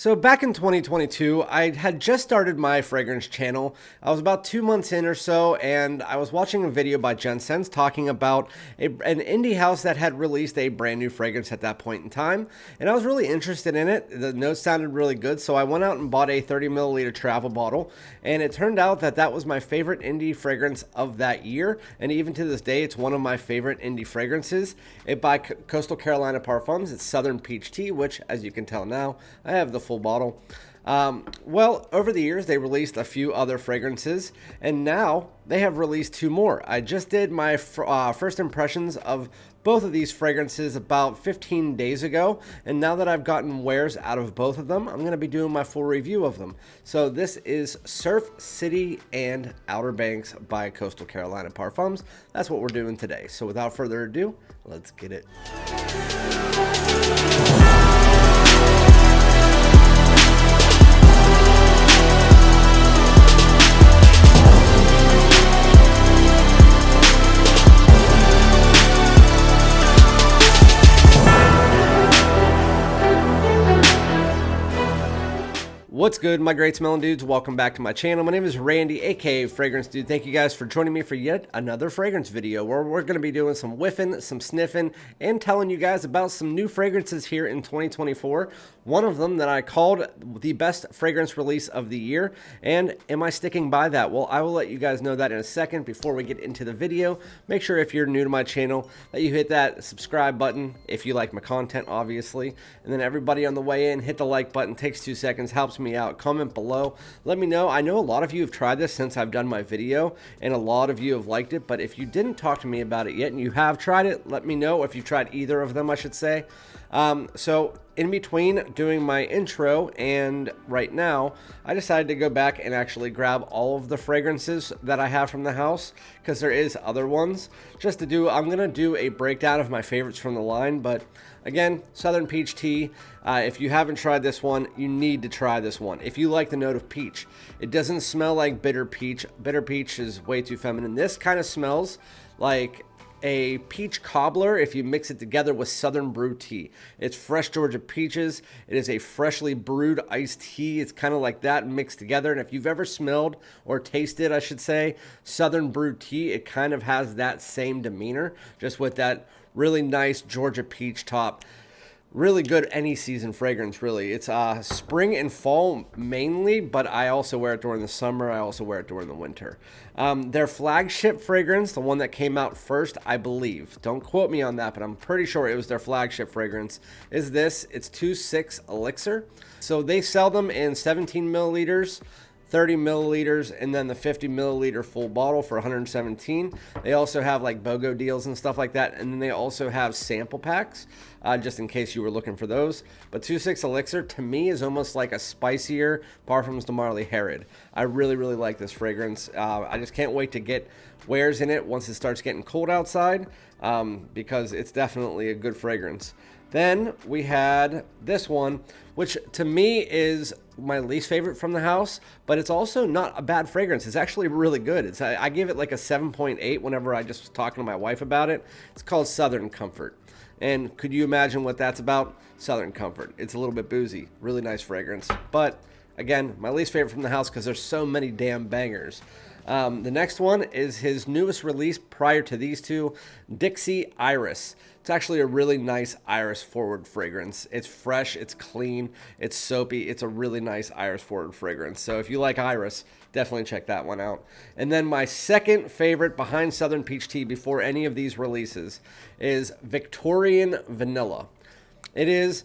So back in 2022, I had just started my fragrance channel. I was about 2 months in or so, and I was watching a video by Jen Sense talking about an indie house that had released a brand new fragrance at that point in time. And I was really interested in it. The notes sounded really good, so I went out and bought a 30 milliliter travel bottle. And it turned out that that was my favorite indie fragrance of that year. And even to this day, it's one of my favorite indie fragrances. It's by Coastal Carolina Parfums. It's Southern Peach Tea, which, as you can tell now, I have the full bottle. Well, over the years, they released a few other fragrances, and now they have released two more. I just did my first impressions of both of these fragrances about 15 days ago, and now that I've gotten wears out of both of them, I'm going to be doing my full review of them. So this is Surf City and Outer Banks by Coastal Carolina Parfums. That's what we're doing today. So without further ado, let's get it. What's good, my great smelling dudes? Welcome back to my channel. My name is Randy, aka Fragrance Dude. Thank you guys for joining me for yet another fragrance video where we're going to be doing some whiffing, some sniffing, and telling you guys about some new fragrances here in 2024. One of them that I called the best fragrance release of the year. And am I sticking by that? Well, I will let you guys know that in a second. Before we get into the video, make sure if you're new to my channel that you hit that subscribe button if you like my content, obviously. And then everybody on the way in, hit the like button. Takes 2 seconds, helps me out. Comment below, let me know. I know a lot of you have tried this since I've done my video, and a lot of you have liked it, but if you didn't talk to me about it yet and you have tried it, let me know. If you tried either of them, I should say. So in between doing my intro and right now, I decided to go back and actually grab all of the fragrances that I have from the house, because there is other ones just to do. I'm gonna do a breakdown of my favorites from the line, but again, Southern Peach Tea. If you haven't tried this one, you need to try this one. If you like the note of peach, it doesn't smell like bitter peach. Bitter peach is way too feminine. This kind of smells like a peach cobbler if you mix it together with Southern Brew tea. It's fresh Georgia peaches. It is a freshly brewed iced tea. It's kind of like that mixed together. And if you've ever smelled or tasted, I should say, Southern Brew tea, it kind of has that same demeanor, just with that really nice Georgia peach top. Really good any season fragrance, really. It's spring and fall mainly, but I also wear it during the summer. I also wear it during the winter. Their flagship fragrance, the one that came out first, I believe, don't quote me on that, but I'm pretty sure it was their flagship fragrance, is this. It's 2.6 Elixir. So they sell them in 17 milliliters, 30 milliliters, and then the 50 milliliter full bottle for 117. They also have like BOGO deals and stuff like that, and then they also have sample packs, just in case you were looking for those. But 2.6 Elixir to me is almost like a spicier Parfums de Marly Herod. I really like this fragrance. I just can't wait to get wears in it once it starts getting cold outside, because it's definitely a good fragrance. Then we had this one, which to me is my least favorite from the house, but it's also not a bad fragrance. It's actually really good. I give it like a 7.8 whenever I just was talking to my wife about it. It's called Southern Comfort. And could you imagine what that's about? Southern Comfort. It's a little bit boozy. Really nice fragrance. But again, my least favorite from the house because there's so many damn bangers. The next one is his newest release prior to these two, Dixie Iris. It's actually a really nice iris forward fragrance. It's fresh, it's clean, it's soapy. It's a really nice iris forward fragrance. So if you like iris, definitely check that one out. And then my second favorite behind Southern Peach Tea before any of these releases is Victorian Vanilla. It is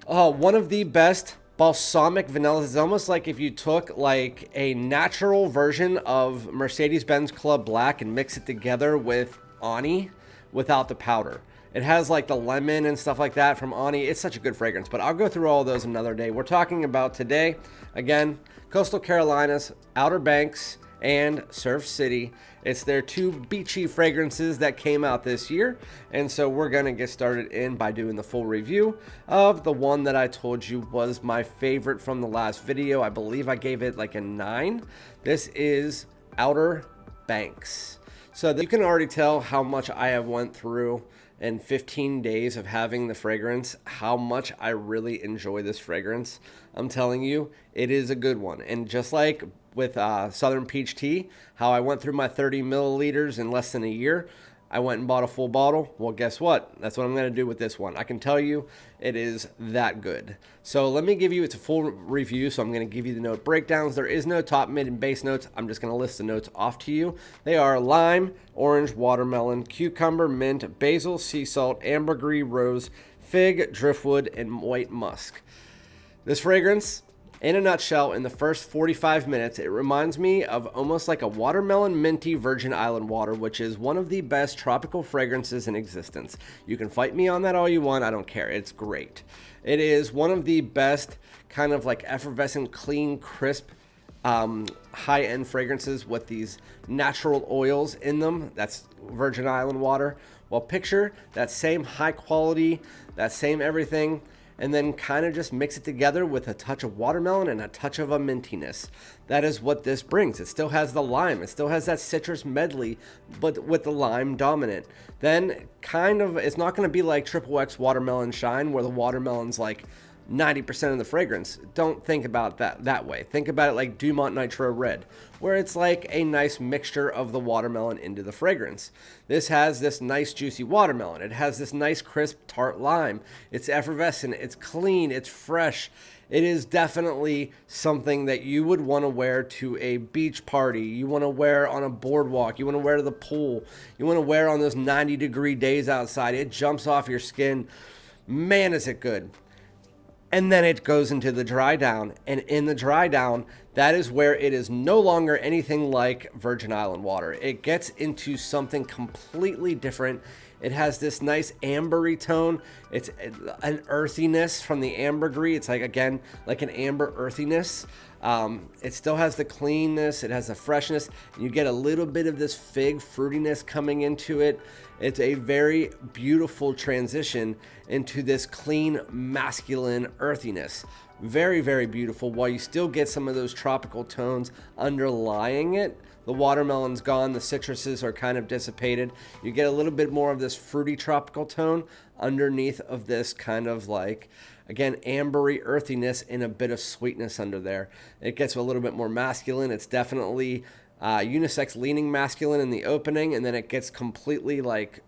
one of the best balsamic vanillas. It's almost like if you took like a natural version of Mercedes-Benz Club Black and mix it together with Ani without the powder. It has like the lemon and stuff like that from Ani. It's such a good fragrance, but I'll go through all of those another day. We're talking about today, again, Coastal Carolina's Outer Banks and Surf City. It's their two beachy fragrances that came out this year. And so we're going to get started in by doing the full review of the one that I told you was my favorite from the last video. I believe I gave it like a 9. This is Outer Banks. So you can already tell how much I have went through in 15 days of having the fragrance how much I really enjoy this fragrance. I'm telling you, it is a good one. And just like with Southern Peach Tea, how I went through my 30 milliliters in less than a year, I went and bought a full bottle. Well, guess what? That's what I'm going to do with this one. I can tell you it is that good. So let me give you, it's a full review, so I'm going to give you the note breakdowns. There is no top, mid, and base notes. I'm just going to list the notes off to you. They are lime, orange, watermelon, cucumber, mint, basil, sea salt, ambergris, rose, fig, driftwood, and white musk. This fragrance, in a nutshell, in the first 45 minutes, it reminds me of almost like a watermelon minty Virgin Island water, which is one of the best tropical fragrances in existence. You can fight me on that all you want. I don't care. It's great. It is one of the best kind of like effervescent, clean, crisp, high-end fragrances with these natural oils in them. That's Virgin Island water. Well, picture that same high quality, that same everything, and then kind of just mix it together with a touch of watermelon and a touch of a mintiness. That is what this brings. It still has the lime. It still has that citrus medley, but with the lime dominant. Then kind of, it's not going to be like Triple X Watermelon Shine where the watermelon's like 90% of the fragrance. Don't think about that way. Think about it like Dumont Nitro Red, where it's like a nice mixture of the watermelon into the fragrance. This has this nice juicy watermelon. It has this nice crisp tart lime. It's effervescent. It's clean. It's fresh. It is definitely something that you would want to wear to a beach party. You want to wear on a boardwalk. You want to wear to the pool. You want to wear on those 90-degree days outside. It jumps off your skin. Man, is it good. And then it goes into the dry down. And in the dry down, that is where it is no longer anything like Virgin Island water. It gets into something completely different. It has this nice ambery tone. It's an earthiness from the ambergris. It's like, again, like an amber earthiness. It still has the cleanness. It has the freshness. You get a little bit of this fig fruitiness coming into it. It's a very beautiful transition into this clean, masculine earthiness. Very, very beautiful, while you still get some of those tropical tones underlying it. The watermelon's gone, the citruses are kind of dissipated. You get a little bit more of this fruity tropical tone underneath of this kind of like, again, ambery earthiness and a bit of sweetness under there. It gets a little bit more masculine. It's definitely unisex leaning masculine in the opening, and then it gets completely like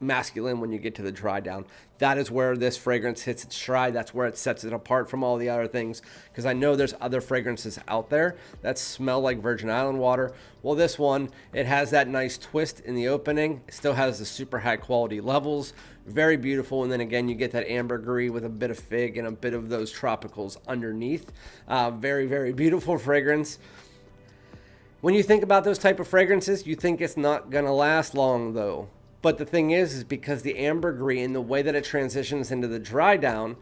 masculine when you get to the dry down. That is where this fragrance hits its stride. That's where it sets it apart from all the other things, because I know there's other fragrances out there that smell like Virgin Island water. Well, this one, it has that nice twist in the opening. It still has the super high quality levels. Very beautiful. And then again, you get that ambergris with a bit of fig and a bit of those tropicals underneath. Very, very beautiful fragrance. When you think about those type of fragrances, you think it's not gonna last long though. But the thing is because the ambergris and the way that it transitions into the dry down,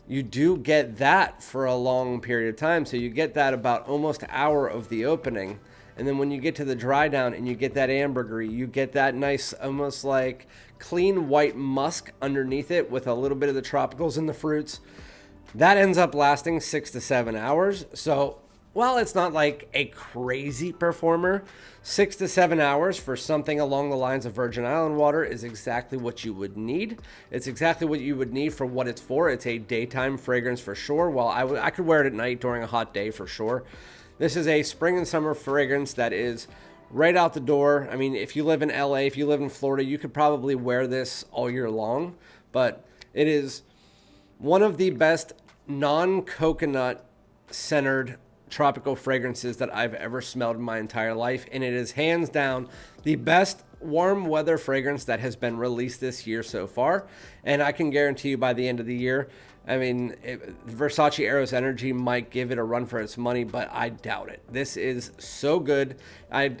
you do get that for a long period of time. So you get that about almost an hour of the opening. And then when you get to the dry down and you get that ambergris, you get that nice, almost like clean white musk underneath it with a little bit of the tropicals and the fruits. That ends up lasting 6 to 7 hours. So while it's not like a crazy performer, 6 to 7 hours for something along the lines of Virgin Island water is exactly what you would need. It's exactly what you would need for what it's for. It's a daytime fragrance for sure. While I could wear it at night during a hot day for sure. This is a spring and summer fragrance that is right out the door. I mean, if you live in LA, if you live in Florida, you could probably wear this all year long. But it is one of the best non-coconut centered tropical fragrances that I've ever smelled in my entire life, and it is hands down the best warm weather fragrance that has been released this year so far. And I can guarantee you by the end of the year, I mean, Versace Eros Energy might give it a run for its money, but I doubt it. This is so good. I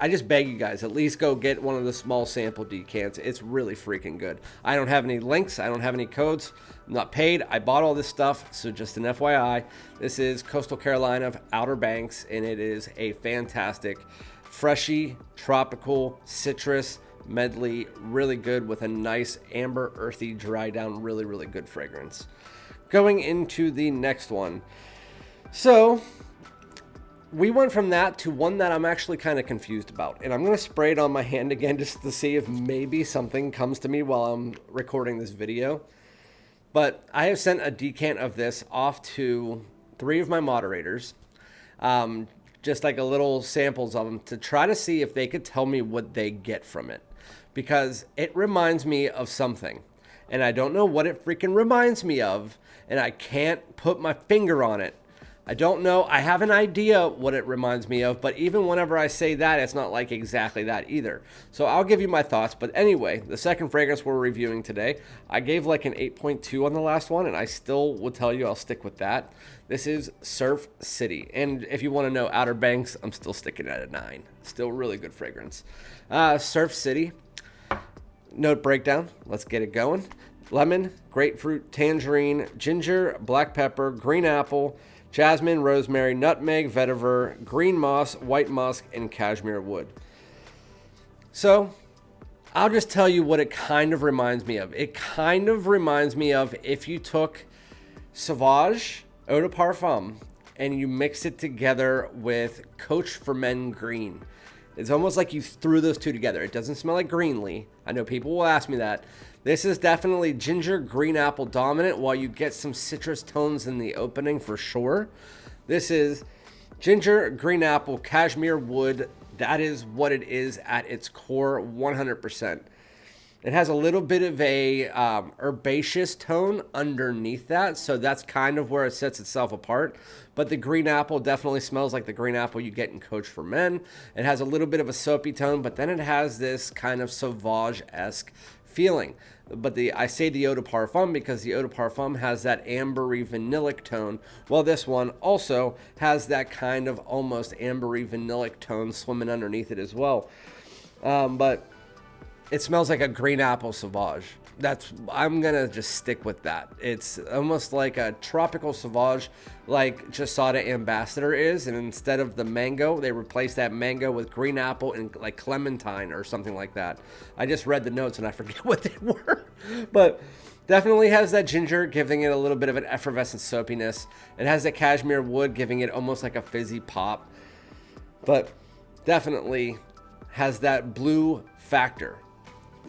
just beg you guys, at least go get one of the small sample decants. It's really freaking good. I don't have any links. I don't have any codes. I'm not paid. I bought all this stuff, so just an FYI. This is Coastal Carolina Outer Banks, and it is a fantastic, freshy, tropical, citrus medley, really good with a nice amber, earthy, dry down, really, really good fragrance. Going into the next one. So, we went from that to one that I'm actually kind of confused about. And I'm going to spray it on my hand again just to see if maybe something comes to me while I'm recording this video. But I have sent a decant of this off to 3 of my moderators, just like a little samples of them to try to see if they could tell me what they get from it. Because it reminds me of something. And I don't know what it freaking reminds me of. And I can't put my finger on it. I don't know. I have an idea what it reminds me of, but even whenever I say that, it's not like exactly that either. So I'll give you my thoughts. But anyway, the second fragrance we're reviewing today, I gave like an 8.2 on the last one, and I still will tell you I'll stick with that. This is Surf City. And if you want to know Outer Banks, I'm still sticking at a 9. Still really good fragrance. Surf City. Note breakdown. Let's get it going. Lemon, grapefruit, tangerine, ginger, black pepper, green apple, jasmine, rosemary, nutmeg, vetiver, green moss, white musk, and cashmere wood. So I'll just tell you what it kind of reminds me of. It kind of reminds me of if you took Sauvage Eau de Parfum and you mix it together with Coach for Men Green. It's almost like you threw those two together. It doesn't smell like Greenlee. I know people will ask me that. This is definitely ginger, green apple dominant, while you get some citrus tones in the opening for sure. This is ginger, green apple, cashmere wood. That is what it is at its core, 100%. It has a little bit of a herbaceous tone underneath that, so that's kind of where it sets itself apart. But the green apple definitely smells like the green apple you get in Coach for Men. It has a little bit of a soapy tone, but then it has this kind of Sauvage-esque feeling. But I say the Eau de Parfum because the Eau de Parfum has that ambery vanillic tone, while this one also has that kind of almost ambery vanillic tone swimming underneath it as well. But it smells like a green apple Sauvage. I'm gonna just stick with that. It's almost like a tropical Sauvage, like Jasada Ambassador is, and instead of the mango, they replaced that mango with green apple and like clementine or something like that. I just read the notes and I forget what they were, but definitely has that ginger, giving it a little bit of an effervescent soapiness. It has that cashmere wood, giving it almost like a fizzy pop, but definitely has that blue factor.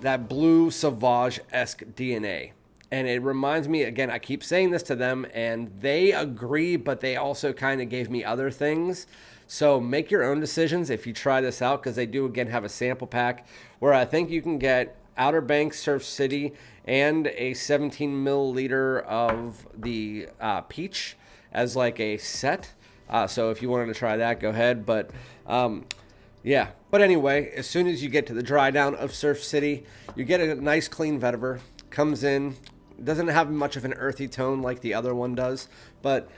That blue Sauvage-esque DNA. And it reminds me, again, I keep saying this to them, and they agree, but they also kind of gave me other things. So make your own decisions if you try this out, because they do, again, have a sample pack where I think you can get Outer Banks, Surf City, and a 17 milliliter of the peach as like a set. So if you wanted to try that, go ahead. But yeah, but anyway, as soon as you get to the dry down of Surf City, you get a nice clean vetiver. Comes in, doesn't have much of an earthy tone like the other one does, but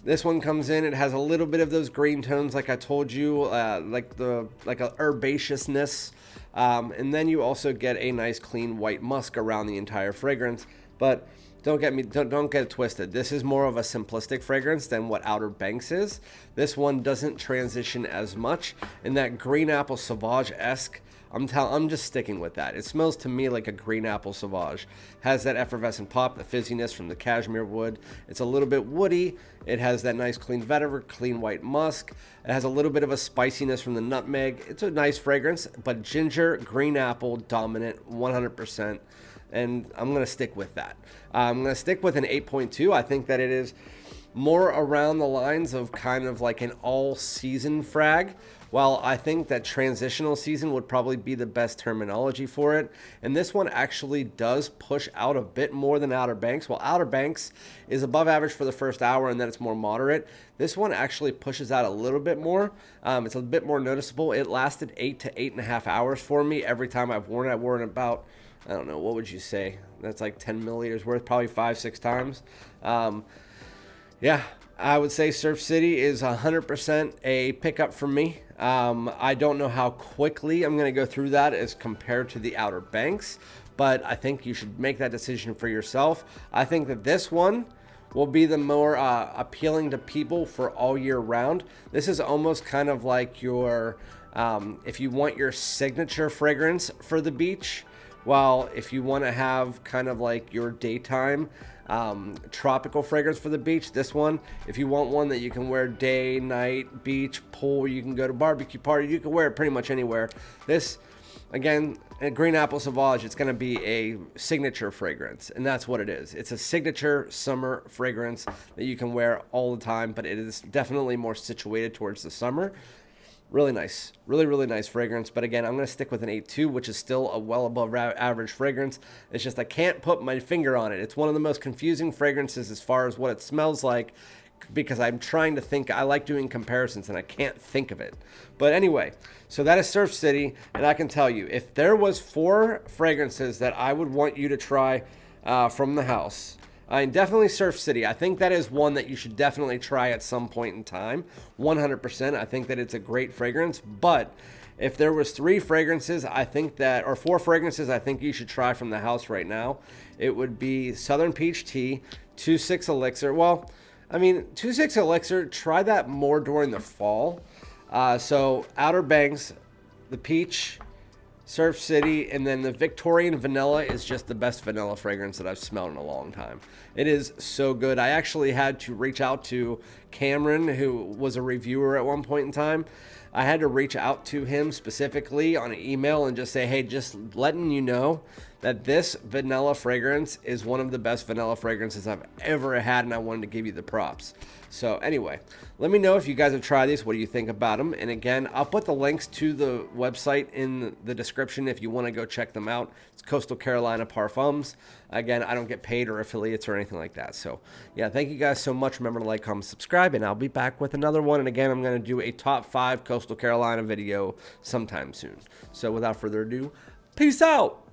this one comes in, it has a little bit of those green tones like I told you, like a herbaceousness, and then you also get a nice clean white musk around the entire fragrance. But don't get it twisted. This is more of a simplistic fragrance than what Outer Banks is. This one doesn't transition as much, and that green apple Sauvage-esque, I'm just sticking with that. It smells to me like a green apple Sauvage. Has that effervescent pop, the fizziness from the cashmere wood. It's a little bit woody. It has that nice clean vetiver, clean white musk. It has a little bit of a spiciness from the nutmeg. It's a nice fragrance, but ginger, green apple, dominant, 100%. And I'm going to stick with that. I'm going to stick with an 8.2. I think that it is more around the lines of kind of like an all-season frag, while I think that transitional season would probably be the best terminology for it. And this one actually does push out a bit more than Outer Banks. While Outer Banks is above average for the first hour and then it's more moderate, this one actually pushes out a little bit more. It's a bit more noticeable. It lasted 8 to 8.5 hours for me every time I've worn it. I've worn it about, I don't know, what would you say? That's like 10 milliliters worth, probably 5-6 times. Yeah, I would say Surf City is 100% a pickup for me. I don't know how quickly I'm going to go through that as compared to the Outer Banks, but I think you should make that decision for yourself. I think that this one will be the more appealing to people for all year round. This is almost kind of like your, if you want your signature fragrance for the beach, while if you want to have kind of like your daytime tropical fragrance for the beach, this one, if you want one that you can wear day, night, beach, pool, you can go to barbecue party, you can wear it pretty much anywhere. This, again, Green Apple Sauvage, it's going to be a signature fragrance, and that's what it is. It's a signature summer fragrance that you can wear all the time, but it is definitely more situated towards the summer. Really nice, really nice fragrance. But again, I'm going to stick with an 8.2, which is still a well above average fragrance. It's just I can't put my finger on it. It's one of the most confusing fragrances as far as what it smells like, because I'm trying to think. I like doing comparisons and I can't think of it. But anyway, so that is Surf City, and I can tell you, if there was 4 fragrances that I would want you to try from the house, definitely Surf City. I think that is one that you should definitely try at some point in time. 100%. I think that it's a great fragrance. But if there was 3 fragrances, I think that, or 4 fragrances, I think you should try from the house right now. It would be Southern Peach Tea, 2.6 Elixir. Well, I mean, 2.6 Elixir, try that more during the fall. So Outer Banks, the Peach, Surf City, and then the Victorian Vanilla is just the best vanilla fragrance that I've smelled in a long time. It is so good. I actually had to reach out to Cameron, who was a reviewer at one point in time. I had to reach out to him specifically on an email and just say, hey, just letting you know that this vanilla fragrance is one of the best vanilla fragrances I've ever had, and I wanted to give you the props. So anyway, let me know if you guys have tried these. What do you think about them? And again, I'll put the links to the website in the description if you want to go check them out. It's Coastal Carolina Parfums. Again, I don't get paid or affiliates or anything like that. So yeah, thank you guys so much. Remember to like, comment, subscribe, and I'll be back with another one. And again, I'm going to do a top 5 Coastal Carolina video sometime soon. So without further ado, peace out.